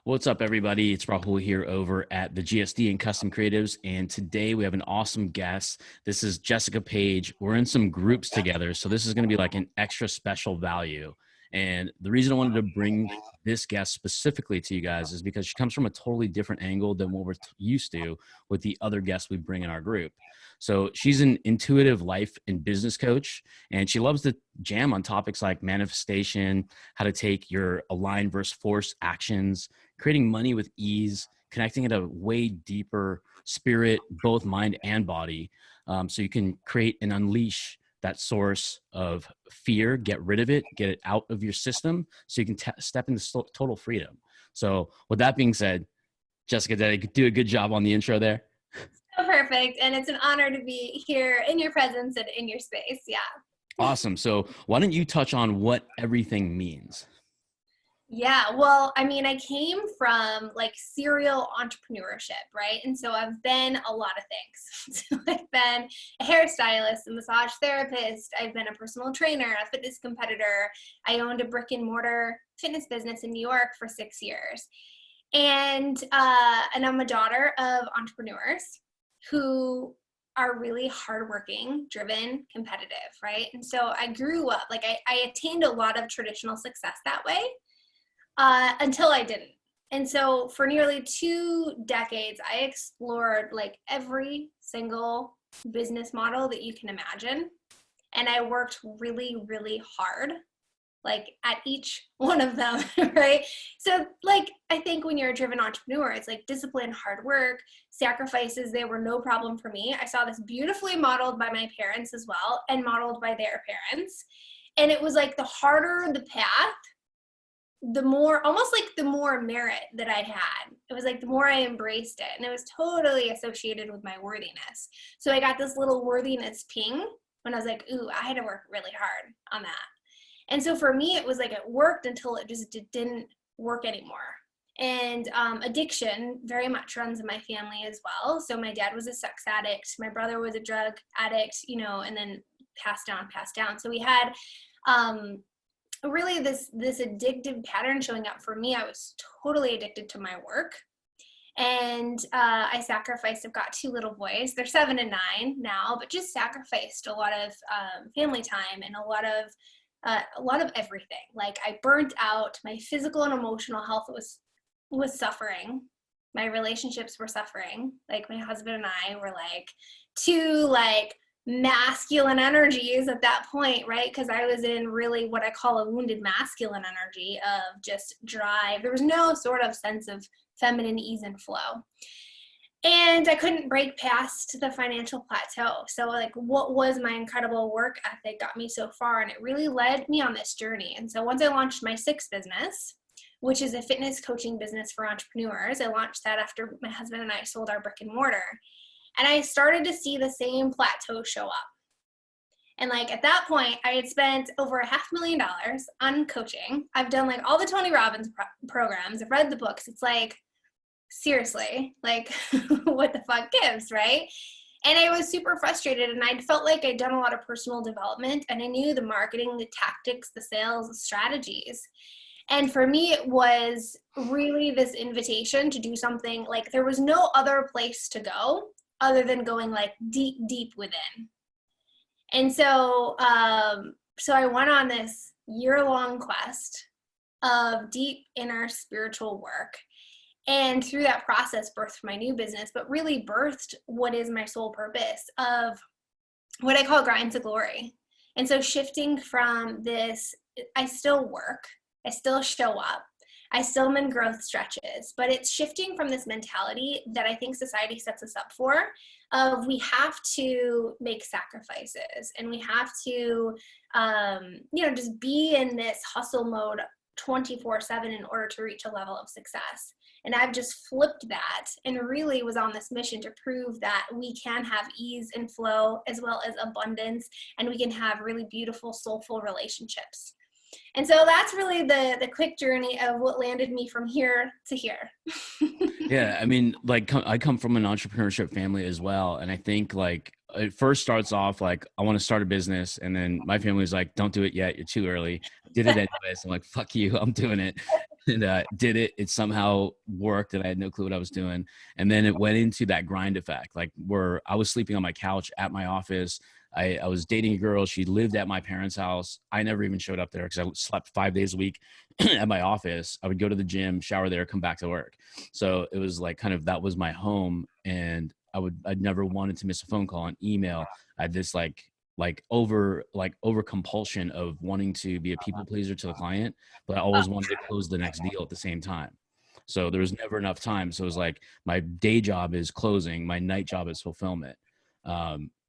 What's up, everybody? It's Rahul here over at the GSD and Custom Creatives. And today we have an awesome guest. This is Jessica Page. We're in some groups together. So this is going to be like an extra special value. And the reason I wanted to bring this guest specifically to you guys is because she comes from a totally different angle than what we're used to with the other guests we bring in our group. So she's an intuitive life and business coach, and she loves to jam on topics like manifestation, how to take your aligned versus force actions, creating money with ease, connecting at a way deeper spirit, both mind and body. So you can create and unleash that source of fear, get rid of it, get it out of your system so you can step into total freedom. So with that being said, Jessica, did I do a good job on the intro there? So perfect. And it's an honor to be here in your presence and in your space. Yeah. Awesome. So why don't you touch on what everything means? Yeah. Well, I mean, I came from like serial entrepreneurship, right? And so I've been a lot of things. So I've been a hairstylist, a massage therapist. I've been a personal trainer, a fitness competitor. I owned a brick and mortar fitness business in New York for 6 years. And I'm a daughter of entrepreneurs who are really hardworking, driven, competitive, right? And so I grew up, like I attained a lot of traditional success that way until I didn't. And so for nearly 2 decades, I explored like every single business model that you can imagine. And I worked really, really hard like at each one of them, right? So like, I think when you're a driven entrepreneur, it's like discipline, hard work, sacrifices, they were no problem for me. I saw this beautifully modeled by my parents as well and modeled by their parents. And it was like the harder the path, the more, almost like the more merit that I had. It was like the more I embraced it. And it was totally associated with my worthiness. So I got this little worthiness ping when I was like, ooh, I had to work really hard on that. And so for me, it was like it worked until it just didn't work anymore. And addiction very much runs in my family as well. So my dad was a sex addict. My brother was a drug addict, and then passed down. So we had really this addictive pattern showing up for me. I was totally addicted to my work. And I sacrificed, I've got 2 little boys. They're 7 and 9 now, but just sacrificed a lot of family time and a lot of everything. Like I burnt out, my physical and emotional health was suffering. My relationships were suffering. Like my husband and I were like 2 like masculine energies at that point, right? Because I was in really what I call a wounded masculine energy of just drive. There was no sort of sense of feminine ease and flow. And I couldn't break past the financial plateau. So like what was my incredible work ethic got me so far, and it really led me on this journey. And so once I launched my 6th business, which is a fitness coaching business for entrepreneurs, I launched that after my husband and I sold our brick and mortar. And I started to see the same plateau show up. And like at that point, I had spent over $500,000 on coaching. I've done like all the Tony Robbins programs. I've read the books. It's like, seriously, like what the fuck gives, right? And I was super frustrated, and I felt like I'd done a lot of personal development, and I knew the marketing, the tactics, the sales, the strategies. And for me, it was really this invitation to do something like there was no other place to go other than going like deep within. And so I went on this year-long quest of deep inner spiritual work. And through that process, birthed my new business, but really birthed what is my sole purpose of what I call grind to glory. And so shifting from this, I still work, I still show up, I still am in growth stretches, but it's shifting from this mentality that I think society sets us up for, of we have to make sacrifices and we have to, just be in this hustle mode 24/7 in order to reach a level of success. And I've just flipped that and really was on this mission to prove that we can have ease and flow as well as abundance, and we can have really beautiful, soulful relationships. And so that's really the quick journey of what landed me from here to here. Yeah, I mean, like I come from an entrepreneurship family as well, and I think like it first starts off like, I want to start a business. And then my family was like, don't do it yet. You're too early. Did it anyways. I'm like, fuck you. I'm doing it. And did it. It somehow worked and I had no clue what I was doing. And then it went into that grind effect, like where I was sleeping on my couch at my office. I was dating a girl. She lived at my parents' house. I never even showed up there because I slept 5 days a week at my office. I would go to the gym, shower there, come back to work. So it was like kind of, that was my home. And I'd never wanted to miss a phone call, an email. I had this over compulsion of wanting to be a people pleaser to the client, but I always wanted to close the next deal at the same time. So there was never enough time. So it was like my day job is closing, my night job is fulfillment.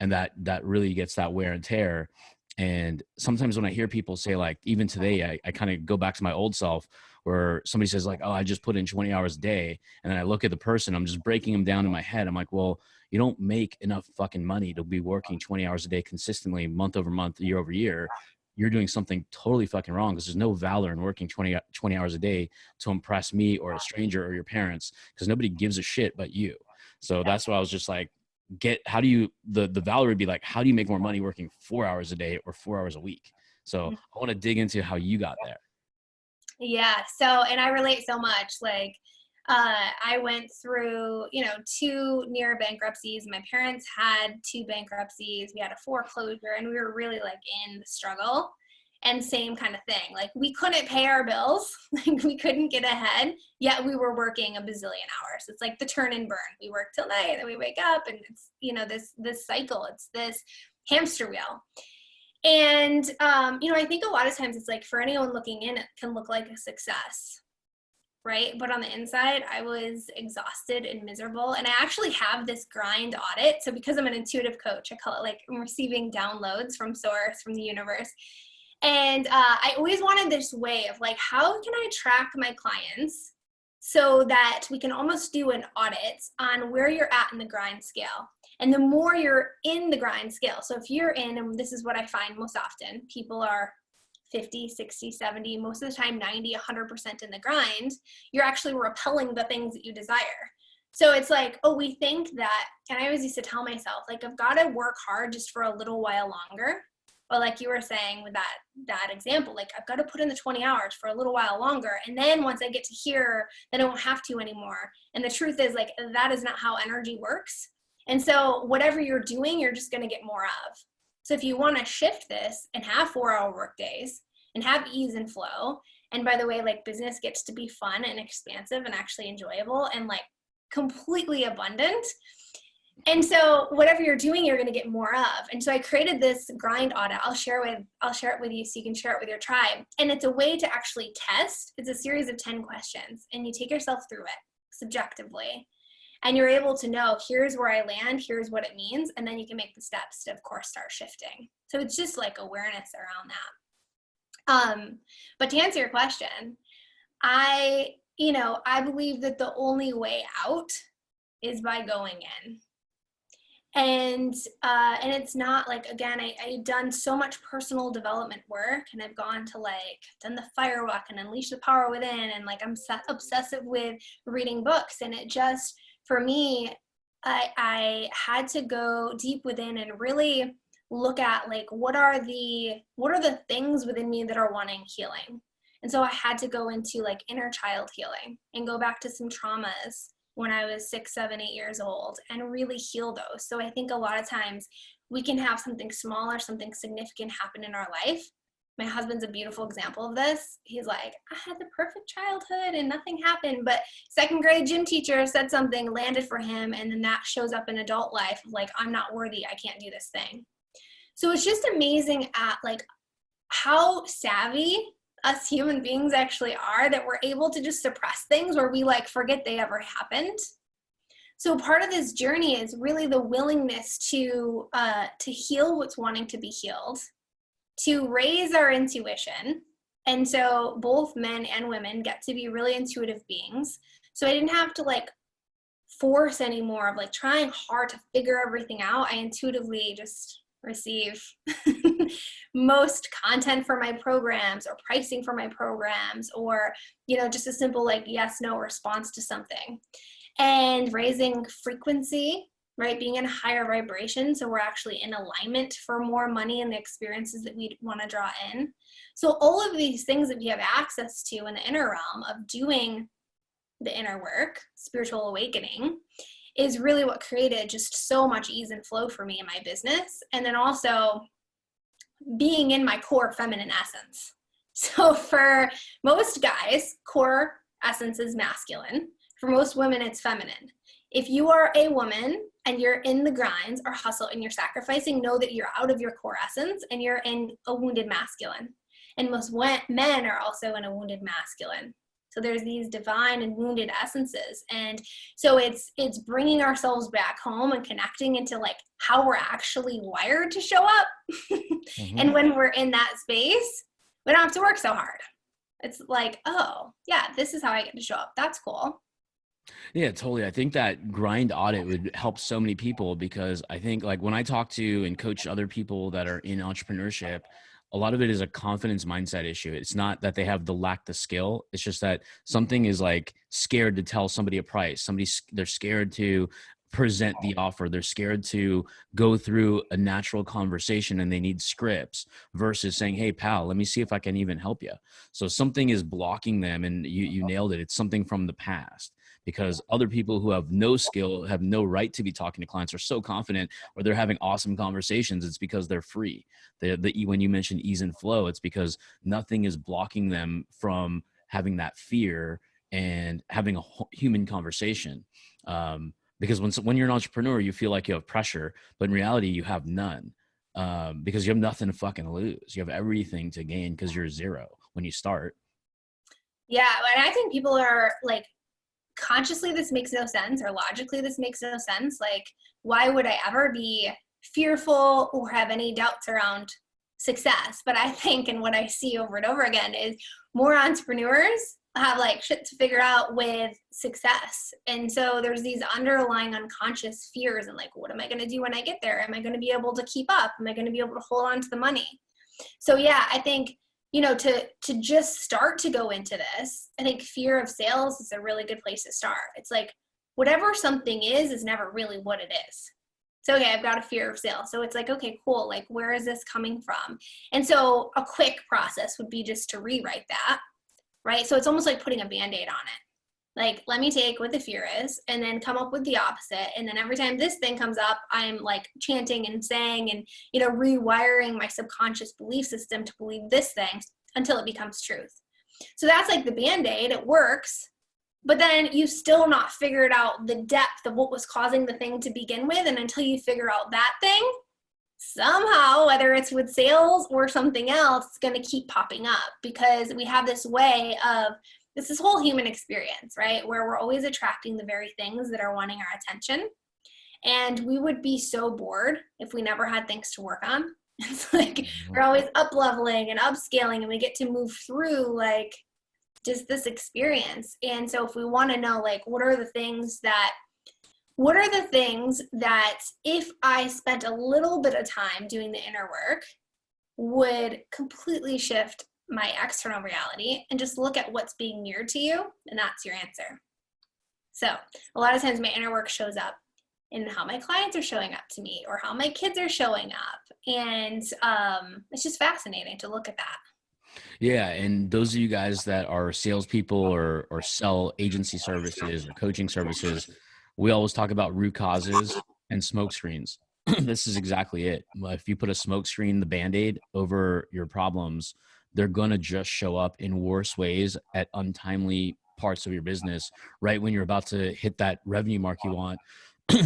And that really gets that wear and tear. And sometimes when I hear people say, like, even today, I kind of go back to my old self where somebody says like, oh, I just put in 20 hours a day. And then I look at the person, I'm just breaking them down in my head. I'm like, well, you don't make enough fucking money to be working 20 hours a day consistently, month over month, year over year. You're doing something totally fucking wrong, because there's no valor in working 20 hours a day to impress me or a stranger or your parents, because nobody gives a shit but you. So that's why I was just like, how do you, the valor would be like, how do you make more money working 4 hours a day or 4 hours a week? So I want to dig into how you got there. Yeah. So, and I relate so much. Like, I went through, 2 near bankruptcies. My parents had 2 bankruptcies. We had a foreclosure, and we were really like in the struggle. And same kind of thing. Like, we couldn't pay our bills. Like, we couldn't get ahead. Yet we were working a bazillion hours. It's like the turn and burn. We work till night, then we wake up, and it's, this cycle. It's this hamster wheel. And, I think a lot of times it's like, for anyone looking in, it can look like a success, right? But on the inside, I was exhausted and miserable. And I actually have this grind audit. So because I'm an intuitive coach, I call it like, I'm receiving downloads from source, from the universe. And I always wanted this way of like, how can I track my clients so that we can almost do an audit on where you're at in the grind scale. And the more you're in the grind scale, so if you're in, and this is what I find most often, people are 50, 60, 70, most of the time 90, 100% in the grind, you're actually repelling the things that you desire. So it's like, oh, we think that, and I always used to tell myself, like, I've got to work hard just for a little while longer. But like you were saying with that example, like, I've got to put in the 20 hours for a little while longer. And then once I get to here, then I won't have to anymore. And the truth is, like, that is not how energy works. And so whatever you're doing, you're just going to get more of. So if you want to shift this and have 4-hour work days and have ease and flow, and by the way, like, business gets to be fun and expansive and actually enjoyable and like completely abundant. And so whatever you're doing, you're going to get more of. And so I created this grind audit. I'll share it with you so you can share it with your tribe. And it's a way to actually test. It's a series of 10 questions, and you take yourself through it subjectively. And you're able to know, here's where I land, here's what it means. And then you can make the steps to, of course, start shifting. So it's just like awareness around that. But to answer your question, I believe that the only way out is by going in. And it's not like, again, I've done so much personal development work, and I've gone to done the fire walk and unleash the power within. And like, I'm obsessive with reading books. And it just, for me, I had to go deep within and really look at like, what are the things within me that are wanting healing? And so I had to go into like inner child healing and go back to some traumas when I was 6, 7, 8 years old and really heal those. So I think a lot of times we can have something small or something significant happen in our life. My husband's a beautiful example of this. He's like, I had the perfect childhood and nothing happened, but 2nd grade gym teacher said something, landed for him, and then that shows up in adult life of like, I'm not worthy, I can't do this thing. So it's just amazing at like how savvy us human beings actually are, that we're able to just suppress things where we like forget they ever happened. So part of this journey is really the willingness to heal what's wanting to be healed, to raise our intuition. And so both men and women get to be really intuitive beings. So I didn't have to like force anymore of like trying hard to figure everything out. I intuitively just receive most content for my programs, or pricing for my programs, or just a simple like yes no response to something. And raising frequency right? Being in a higher vibration. So we're actually in alignment for more money and the experiences that we want to draw in. So all of these things that we have access to in the inner realm of doing the inner work, spiritual awakening, is really what created just so much ease and flow for me in my business. And then also being in my core feminine essence. So for most guys, core essence is masculine. For most women, it's feminine. If you are a woman and you're in the grinds or hustle and you're sacrificing, know that you're out of your core essence and you're in a wounded masculine. And most men are also in a wounded masculine. So there's these divine and wounded essences. And so it's bringing ourselves back home and connecting into like how we're actually wired to show up. Mm-hmm. And when we're in that space, we don't have to work so hard. It's like, oh yeah, this is how I get to show up. That's cool. Yeah, totally. I think that grind audit would help so many people, because I think like when I talk to and coach other people that are in entrepreneurship, a lot of it is a confidence mindset issue. It's not that they have the skill. It's just that something is like scared to tell somebody a price. They're scared to present the offer. They're scared to go through a natural conversation, and they need scripts versus saying, "Hey pal, let me see if I can even help you." So something is blocking them, and you nailed it. It's something from the past, because other people who have no skill, have no right to be talking to clients, are so confident, or they're having awesome conversations. It's because they're free. When you mentioned ease and flow, it's because nothing is blocking them from having that fear and having a human conversation. Because when you're an entrepreneur, you feel like you have pressure, but in reality, you have none, because you have nothing to fucking lose. You have everything to gain because you're zero when you start. Yeah, and I think people are like, consciously this makes no sense, or logically this makes no sense. Like, why would I ever be fearful or have any doubts around success? But I think, and what I see over and over again, is more entrepreneurs have like shit to figure out with success. And so there's these underlying unconscious fears and like, what am I going to do when I get there? Am I going to be able to keep up? Am I going to be able to hold on to the money? So yeah, I think, you know, to just start to go into this, I think fear of sales is a really good place to start. It's like, whatever something is never really what it is. So, okay, I've got a fear of sales. So it's like, okay, cool. Like, where is this coming from? And so a quick process would be just to rewrite that, right? So it's almost like putting a Band-Aid on it. Like, let me take what the fear is and then come up with the opposite. And then every time this thing comes up, I'm like chanting and saying and, you know, rewiring my subconscious belief system to believe this thing until it becomes truth. So that's like the Band-Aid. It works, but then you still not figured out the depth of what was causing the thing to begin with. And until you figure out that thing, somehow, whether it's with sales or something else, it's going to keep popping up, because we have this way of this whole human experience, right? Where we're always attracting the very things that are wanting our attention. And we would be so bored if we never had things to work on. It's like we're always up leveling and upscaling, and we get to move through like just this experience. And so if we want to know, like, what are the things that if I spent a little bit of time doing the inner work would completely shift my external reality, and just look at what's being mirrored to you, and that's your answer. So a lot of times my inner work shows up in how my clients are showing up to me or how my kids are showing up. And it's just fascinating to look at that. Yeah, and those of you guys that are salespeople or sell agency services or coaching services, we always talk about root causes and smoke screens. This is exactly it. If you put a smoke screen, the Band-Aid over your problems, they're going to just show up in worse ways at untimely parts of your business. Right when you're about to hit that revenue mark you want,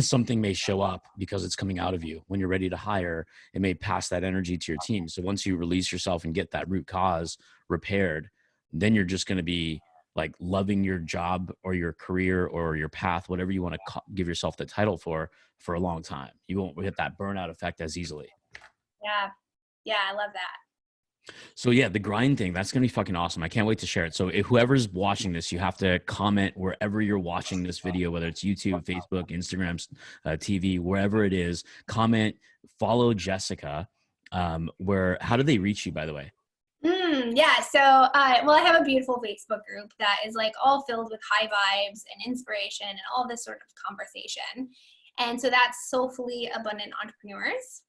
something may show up because it's coming out of you. When you're ready to hire, it may pass that energy to your team. So once you release yourself and get that root cause repaired, then you're just going to be like loving your job or your career or your path, whatever you want to give yourself the title for a long time. You won't hit that burnout effect as easily. Yeah. Yeah, I love that. So yeah, the grind thing, that's going to be fucking awesome. I can't wait to share it. So if whoever's watching this, you have to comment wherever you're watching this video, whether it's YouTube, Facebook, Instagram, TV, wherever it is, comment, follow Jessica. How do they reach you, by the way? Yeah. So, well, I have a beautiful Facebook group that is like all filled with high vibes and inspiration and all this sort of conversation. And so that's Soulfully Abundant Entrepreneurs.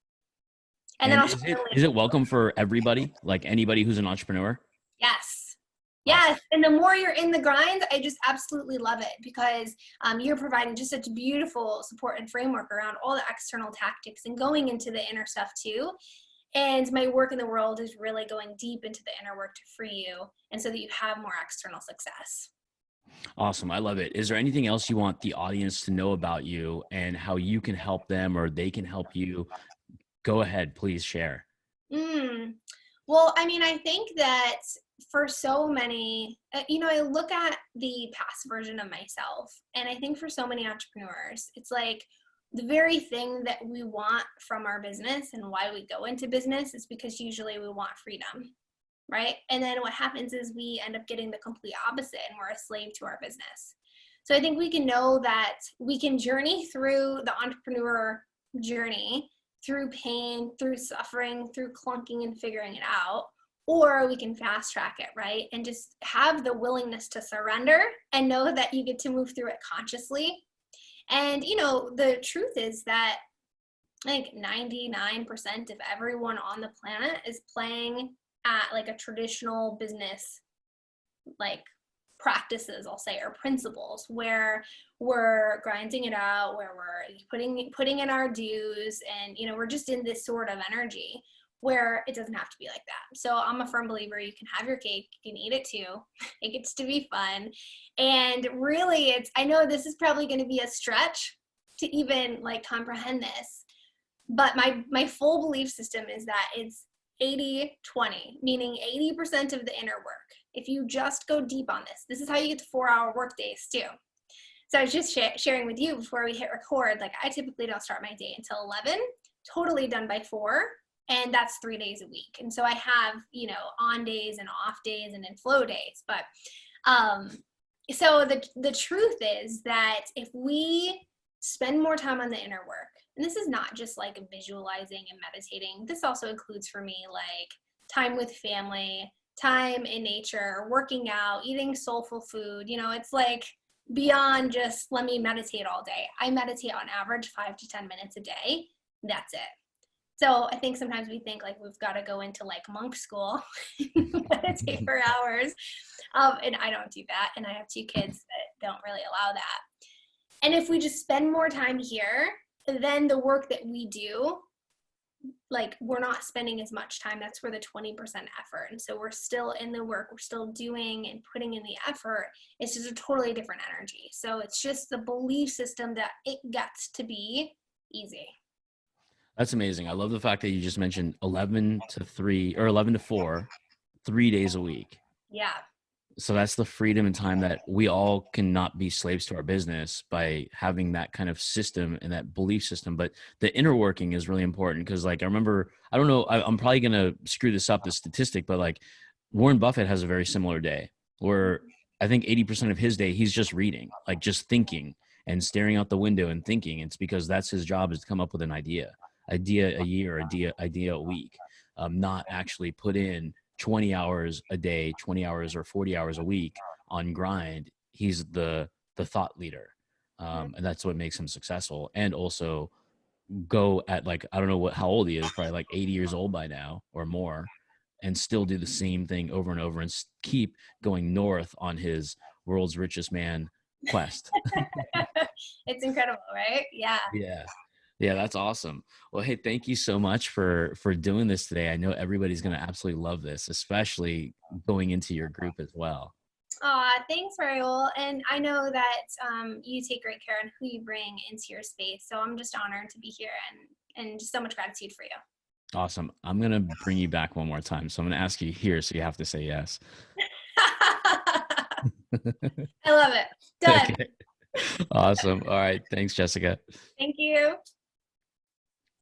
And then And I'll show you a is link. it welcome for everybody? Like anybody who's an entrepreneur? Yes. Awesome. Yes. And the more you're in the grind, I just absolutely love it because you're providing just such beautiful support and framework around all the external tactics and going into the inner stuff too. And my work in the world is really going deep into the inner work to free you and so that you have more external success. Awesome. I love it. Is there anything else you want the audience to know about you and how you can help them or they can help you? Go ahead, please share. Well, I mean, I think that for so many, I look at the past version of myself, and I think for so many entrepreneurs, it's like the very thing that we want from our business and why we go into business is because usually we want freedom, right? And then what happens is we end up getting the complete opposite and we're a slave to our business. So I think we can know that we can journey through the entrepreneur journey through pain, through suffering, through clunking and figuring it out, or we can fast track it, right? And just have the willingness to surrender and know that you get to move through it consciously. And, the truth is that I think 99% of everyone on the planet is playing at like a traditional business, like practices, I'll say, or principles where we're grinding it out, where we're putting in our dues, and we're just in this sort of energy where it doesn't have to be like that. So I'm a firm believer you can have your cake, you can eat it too. It gets to be fun. And really I know this is probably going to be a stretch to even like comprehend this, but my full belief system is that it's 80-20, meaning 80% of the inner work. If you just go deep on this is how you get to 4-hour work days too. So I was just sharing with you before we hit record, like I typically don't start my day until 11, totally done by 4, and that's 3 days a week. And so I have, on days and off days and in flow days. But so the truth is that if we spend more time on the inner work, and this is not just like visualizing and meditating, this also includes for me like time with family, time in nature, working out, eating soulful food. It's like beyond just let me meditate all day. I meditate on average 5 to 10 minutes a day. That's it. So I think sometimes we think like we've got to go into like monk school, meditate for hours. And I don't do that. And I have 2 kids that don't really allow that. And if we just spend more time here, then the work that we do, like we're not spending as much time. That's where the 20% effort. And so we're still in the work, we're still doing and putting in the effort. It's just a totally different energy. So it's just the belief system that it gets to be easy. That's amazing. I love the fact that you just mentioned 11 to 3 or 11 to 4, 3 days a week. Yeah. So that's the freedom and time that we all cannot be slaves to our business by having that kind of system and that belief system. But the inner working is really important because like, I remember, I don't know, I'm probably going to screw this up, the statistic, but like Warren Buffett has a very similar day where I think 80% of his day, he's just reading, like just thinking and staring out the window and thinking. It's because that's his job, is to come up with an idea a year, idea a week, not actually put in 20 hours a day, 20 hours or 40 hours a week on grind. He's the thought leader. And that's what makes him successful. And also go at like, I don't know how old he is, probably like 80 years old by now or more, and still do the same thing over and over and keep going north on his world's richest man quest. It's incredible, right? Yeah. Yeah. Yeah, that's awesome. Well, hey, thank you so much for doing this today. I know everybody's going to absolutely love this, especially going into your group as well. Thanks, Raul. And I know that you take great care on who you bring into your space. So I'm just honored to be here and just so much gratitude for you. Awesome. I'm going to bring you back one more time. So I'm going to ask you here, so you have to say yes. I love it. Done. Okay. Awesome. All right. Thanks, Jessica. Thank you.